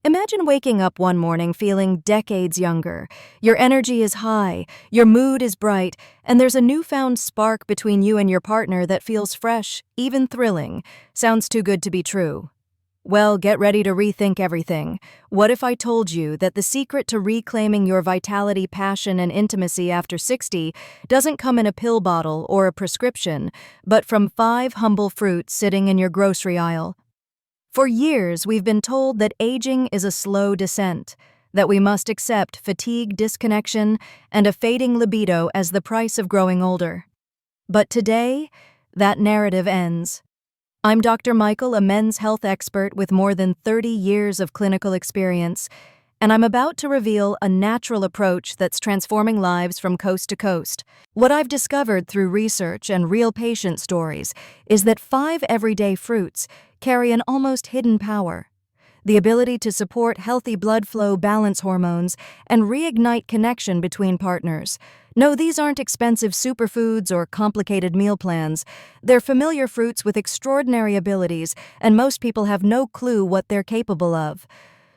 Imagine waking up one morning feeling decades younger. Your energy is high, your mood is bright, and there's a newfound spark between you and your partner that feels fresh, even thrilling. Sounds too good to be true. Well, get ready to rethink everything. What if I told you that the secret to reclaiming your vitality, passion, and intimacy after 60 doesn't come in a pill bottle or a prescription, but from 5 humble fruits sitting in your grocery aisle? For years, we've been told that aging is a slow descent, that we must accept fatigue, disconnection, and a fading libido as the price of growing older. But today, that narrative ends. I'm Dr. Michael, a men's health expert with more than 30 years of clinical experience, and I'm about to reveal a natural approach that's transforming lives from coast to coast. What I've discovered through research and real patient stories is that 5 everyday fruits carry an almost hidden power: the ability to support healthy blood flow, balance hormones, and reignite connection between partners. No, these aren't expensive superfoods or complicated meal plans. They're familiar fruits with extraordinary abilities, and most people have no clue what they're capable of.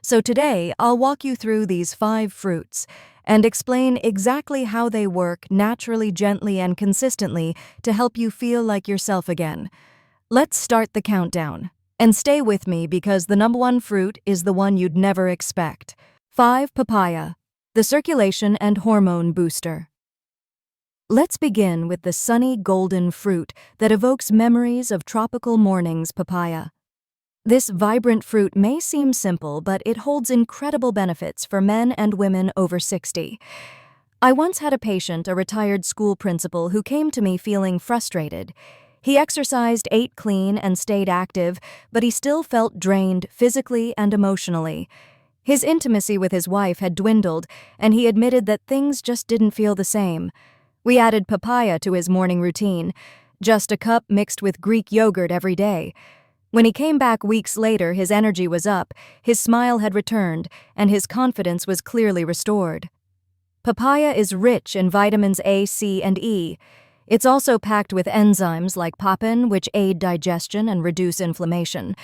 So today, I'll walk you through these 5 fruits and explain exactly how they work naturally, gently, and consistently to help you feel like yourself again. Let's start the countdown. And stay with me because the number 1 fruit is the one you'd never expect. 5. Papaya, the circulation and hormone booster. Let's begin with the sunny golden fruit that evokes memories of tropical mornings: papaya. This vibrant fruit may seem simple, but it holds incredible benefits for men and women over 60. I once had a patient, a retired school principal, who came to me feeling frustrated. He exercised, ate clean, and stayed active, but he still felt drained physically and emotionally. His intimacy with his wife had dwindled, and he admitted that things just didn't feel the same. We added papaya to his morning routine, just a cup mixed with Greek yogurt every day. When he came back weeks later, his energy was up, his smile had returned, and his confidence was clearly restored. Papaya is rich in vitamins A, C, and E. It's also packed with enzymes like papain, which aid digestion and reduce inflammation.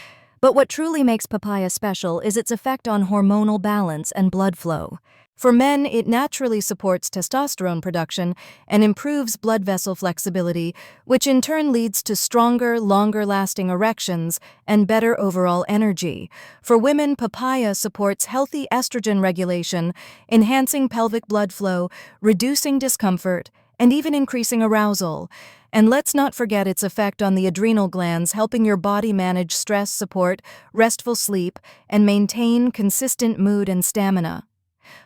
But what truly makes papaya special is its effect on hormonal balance and blood flow. For men, it naturally supports testosterone production and improves blood vessel flexibility, which in turn leads to stronger, longer-lasting erections and better overall energy. For women, papaya supports healthy estrogen regulation, enhancing pelvic blood flow, reducing discomfort, and even increasing arousal. And let's not forget its effect on the adrenal glands, helping your body manage stress, support restful sleep, and maintain consistent mood and stamina.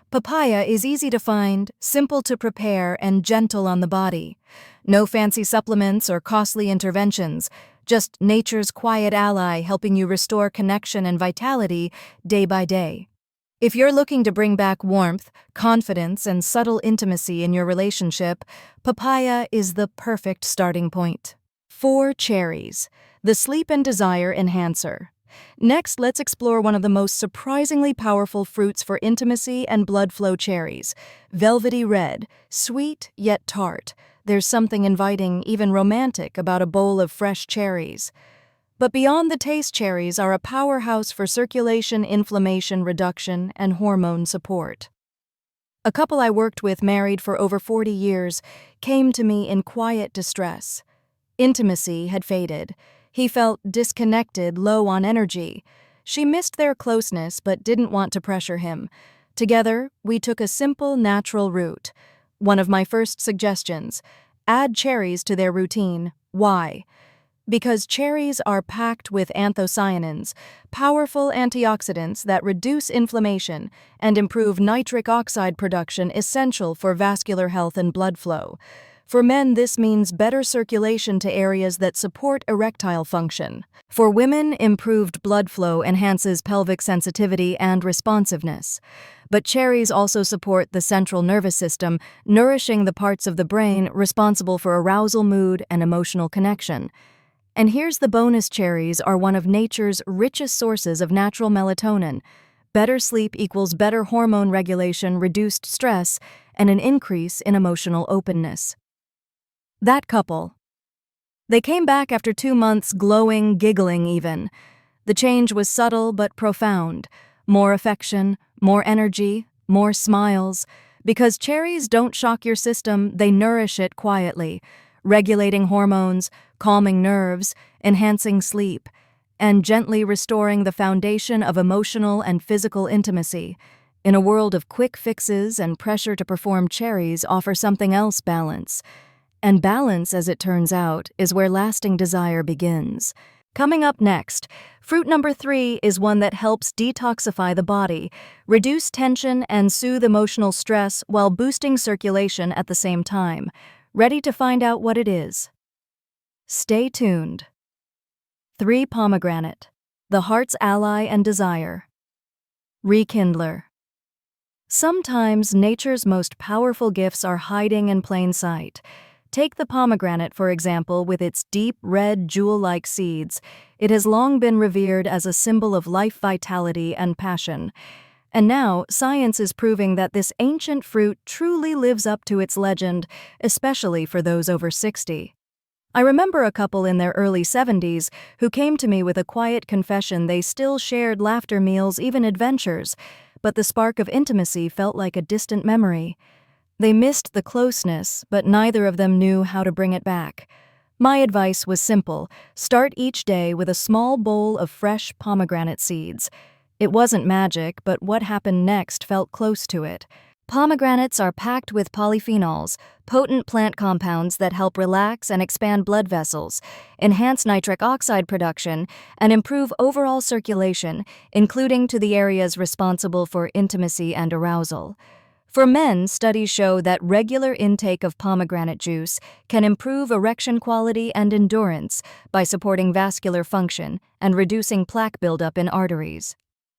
Papaya is easy to find, simple to prepare, and gentle on the body. No fancy supplements or costly interventions, just nature's quiet ally helping you restore connection and vitality day by day. If you're looking to bring back warmth, confidence, and subtle intimacy in your relationship, papaya is the perfect starting point. 4. Cherries, the sleep and desire enhancer. Next, let's explore one of the most surprisingly powerful fruits for intimacy and blood flow: cherries. Velvety red, sweet yet tart. There's something inviting, even romantic, about a bowl of fresh cherries. But beyond the taste, cherries are a powerhouse for circulation, inflammation reduction, and hormone support. A couple I worked with, married for over 40 years, came to me in quiet distress. Intimacy had faded. He felt disconnected, low on energy. She missed their closeness but didn't want to pressure him. Together, we took a simple, natural route. One of my first suggestions: add cherries to their routine. Why? Because cherries are packed with anthocyanins, powerful antioxidants that reduce inflammation and improve nitric oxide production, essential for vascular health and blood flow. For men, this means better circulation to areas that support erectile function. For women, improved blood flow enhances pelvic sensitivity and responsiveness. But cherries also support the central nervous system, nourishing the parts of the brain responsible for arousal, mood, and emotional connection. And here's the bonus: cherries are one of nature's richest sources of natural melatonin. Better sleep equals better hormone regulation, reduced stress, and an increase in emotional openness. That couple. They came back after 2 months, glowing, giggling even. The change was subtle but profound. more affection, more energy, more smiles. Because cherries don't shock your system, they nourish it quietly, regulating hormones, calming nerves, enhancing sleep, and gently restoring the foundation of emotional and physical intimacy. In a world of quick fixes and pressure to perform, cherries offer something else: balance. And balance, as it turns out, is where lasting desire begins. Coming up next, fruit number 3 is one that helps detoxify the body, reduce tension, and soothe emotional stress while boosting circulation at the same time. Ready to find out what it is? Stay tuned. 3. Pomegranate, the heart's ally and desire. Rekindler. Sometimes nature's most powerful gifts are hiding in plain sight. Take the pomegranate, for example, with its deep red jewel-like seeds. It has long been revered as a symbol of life, vitality, and passion. And now, science is proving that this ancient fruit truly lives up to its legend, especially for those over 60. I remember a couple in their early 70s who came to me with a quiet confession. They still shared laughter, meals, even adventures, but the spark of intimacy felt like a distant memory. They missed the closeness, but neither of them knew how to bring it back. My advice was simple: start each day with a small bowl of fresh pomegranate seeds. It wasn't magic, but what happened next felt close to it. Pomegranates are packed with polyphenols, potent plant compounds that help relax and expand blood vessels, enhance nitric oxide production, and improve overall circulation, including to the areas responsible for intimacy and arousal. For men, studies show that regular intake of pomegranate juice can improve erection quality and endurance by supporting vascular function and reducing plaque buildup in arteries.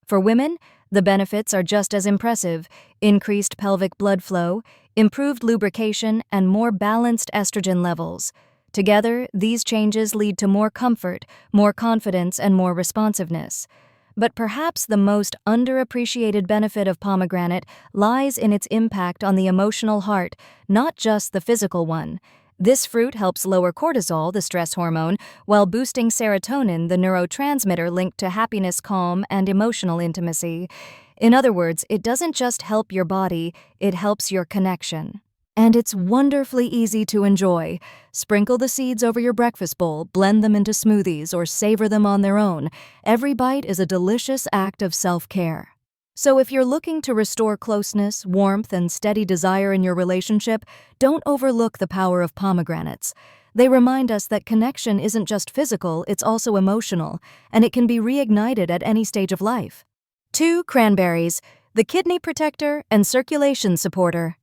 For women, the benefits are just as impressive: increased pelvic blood flow, improved lubrication, and more balanced estrogen levels. Together, these changes lead to more comfort, more confidence, and more responsiveness. But perhaps the most underappreciated benefit of pomegranate lies in its impact on the emotional heart, not just the physical one. This fruit helps lower cortisol, the stress hormone, while boosting serotonin, the neurotransmitter linked to happiness, calm, and emotional intimacy. In other words, it doesn't just help your body, it helps your connection. And it's wonderfully easy to enjoy. Sprinkle the seeds over your breakfast bowl, blend them into smoothies, or savor them on their own. Every bite is a delicious act of self-care. So if you're looking to restore closeness, warmth, and steady desire in your relationship, don't overlook the power of pomegranates. They remind us that connection isn't just physical, it's also emotional, and it can be reignited at any stage of life. 2. Cranberries, the kidney protector and circulation supporter.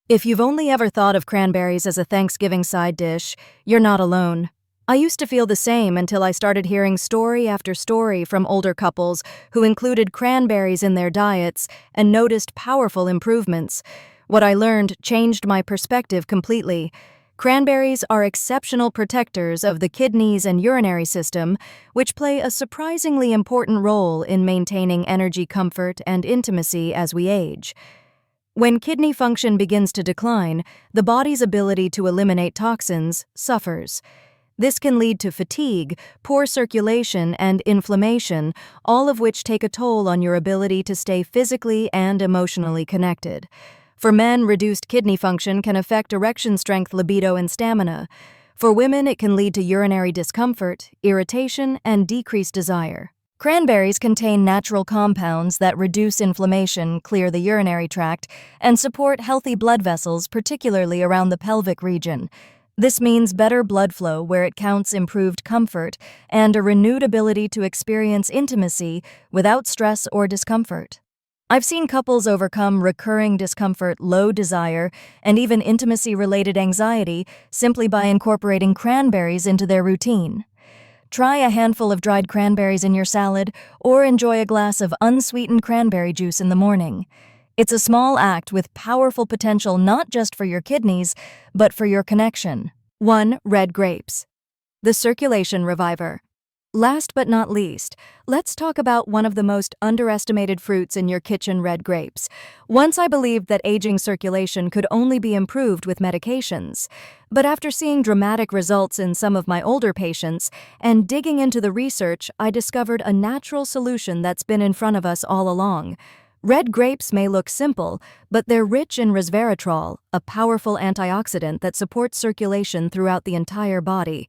If you've only ever thought of cranberries as a Thanksgiving side dish, you're not alone. I used to feel the same until I started hearing story after story from older couples who included cranberries in their diets and noticed powerful improvements. What I learned changed my perspective completely. Cranberries are exceptional protectors of the kidneys and urinary system, which play a surprisingly important role in maintaining energy, comfort, and intimacy as we age. When kidney function begins to decline, the body's ability to eliminate toxins suffers. This can lead to fatigue, poor circulation, and inflammation, all of which take a toll on your ability to stay physically and emotionally connected. For men, reduced kidney function can affect erection strength, libido, and stamina. For women, it can lead to urinary discomfort, irritation, and decreased desire. Cranberries contain natural compounds that reduce inflammation, clear the urinary tract, and support healthy blood vessels, particularly around the pelvic region. This means better blood flow where it counts, improved comfort, and a renewed ability to experience intimacy without stress or discomfort. I've seen couples overcome recurring discomfort, low desire, and even intimacy-related anxiety simply by incorporating cranberries into their routine. Try a handful of dried cranberries in your salad, or enjoy a glass of unsweetened cranberry juice in the morning. It's a small act with powerful potential not just for your kidneys, but for your connection. 1. Red grapes, the circulation reviver. Last but not least, let's talk about one of the most underestimated fruits in your kitchen, red grapes. Once I believed that aging circulation could only be improved with medications. But after seeing dramatic results in some of my older patients and digging into the research, I discovered a natural solution that's been in front of us all along. Red grapes may look simple, but they're rich in resveratrol, a powerful antioxidant that supports circulation throughout the entire body.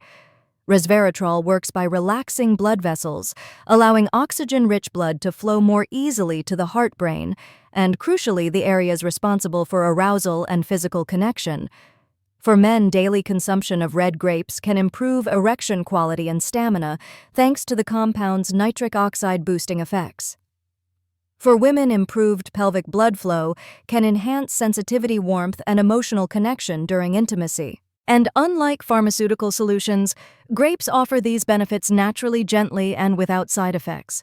Resveratrol works by relaxing blood vessels, allowing oxygen-rich blood to flow more easily to the heart-brain, and crucially, the areas responsible for arousal and physical connection. For men, daily consumption of red grapes can improve erection quality and stamina thanks to the compound's nitric oxide boosting effects. For women, improved pelvic blood flow can enhance sensitivity, warmth, and emotional connection during intimacy. And unlike pharmaceutical solutions, grapes offer these benefits naturally, gently, and without side effects.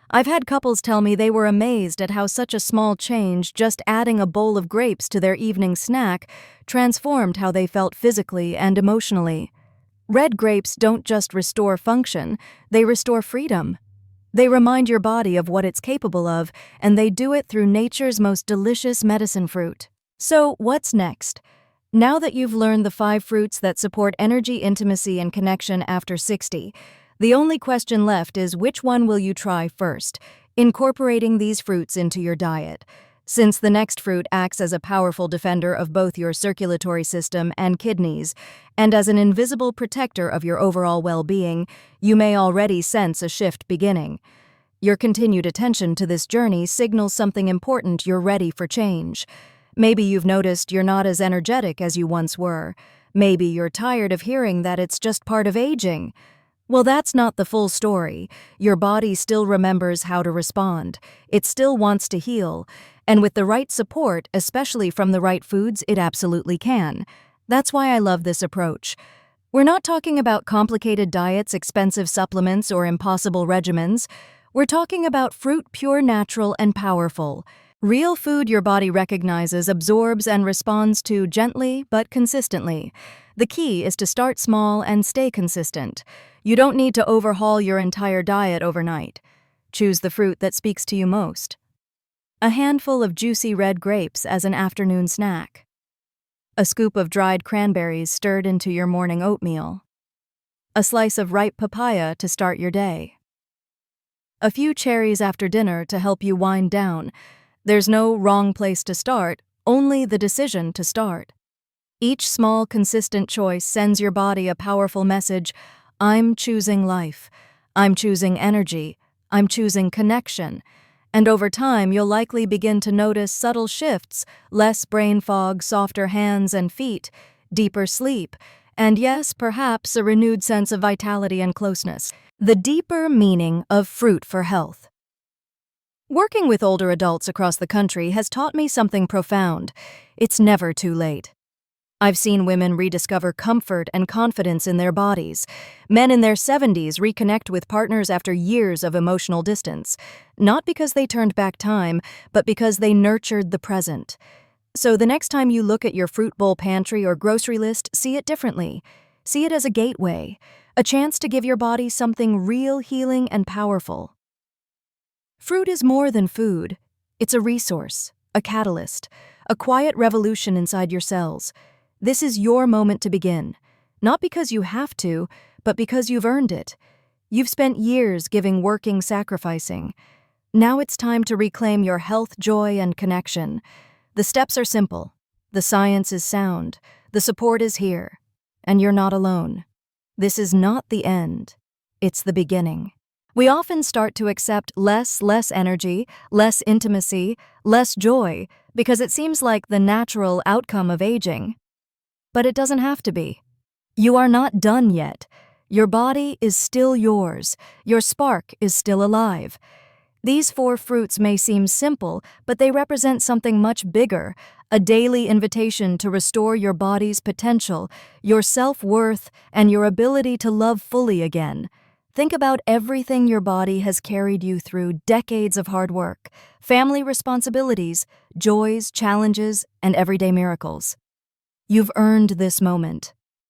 I've had couples tell me they were amazed at how such a small change, just adding a bowl of grapes to their evening snack, transformed how they felt physically and emotionally. Red grapes don't just restore function, they restore freedom. They remind your body of what it's capable of, and they do it through nature's most delicious medicine fruit. So, what's next? Now that you've learned the 5 fruits that support energy, intimacy, and connection after 60, the only question left is which one will you try first, incorporating these fruits into your diet. Since the next fruit acts as a powerful defender of both your circulatory system and kidneys, and as an invisible protector of your overall well-being, you may already sense a shift beginning. Your continued attention to this journey signals something important: you're ready for change. Maybe you've noticed you're not as energetic as you once were. Maybe you're tired of hearing that it's just part of aging. Well, that's not the full story. Your body still remembers how to respond. It still wants to heal. And with the right support, especially from the right foods, it absolutely can. That's why I love this approach. We're not talking about complicated diets, expensive supplements, or impossible regimens. We're talking about fruit, pure, natural, and powerful. Real food your body recognizes, absorbs, and responds to gently but consistently. The key is to start small and stay consistent. You don't need to overhaul your entire diet overnight. Choose the fruit that speaks to you most. A handful of juicy red grapes as an afternoon snack. A scoop of dried cranberries stirred into your morning oatmeal. A slice of ripe papaya to start your day. A few cherries after dinner to help you wind down. There's no wrong place to start, only the decision to start. Each small, consistent choice sends your body a powerful message: I'm choosing life, I'm choosing energy, I'm choosing connection. And over time, you'll likely begin to notice subtle shifts: less brain fog, softer hands and feet, deeper sleep, and yes, perhaps a renewed sense of vitality and closeness. The deeper meaning of fruit for health. Working with older adults across the country has taught me something profound. It's never too late. I've seen women rediscover comfort and confidence in their bodies. Men in their 70s reconnect with partners after years of emotional distance, not because they turned back time, but because they nurtured the present. So the next time you look at your fruit bowl pantry or grocery list, see it differently. See it as a gateway, a chance to give your body something real, healing, and powerful. Fruit is more than food. It's a resource, a catalyst, a quiet revolution inside your cells. This is your moment to begin, not because you have to, but because you've earned it. You've spent years giving, working, sacrificing. Now it's time to reclaim your health, joy, and connection. The steps are simple. The science is sound. The support is here. And you're not alone. This is not the end. It's the beginning. We often start to accept less energy, less intimacy, less joy, because it seems like the natural outcome of aging. But it doesn't have to be. You are not done yet. Your body is still yours. Your spark is still alive. These 4 fruits may seem simple, but they represent something much bigger, a daily invitation to restore your body's potential, your self-worth, and your ability to love fully again. Think about everything your body has carried you through: decades of hard work, family responsibilities, joys, challenges, and everyday miracles. You've earned this moment.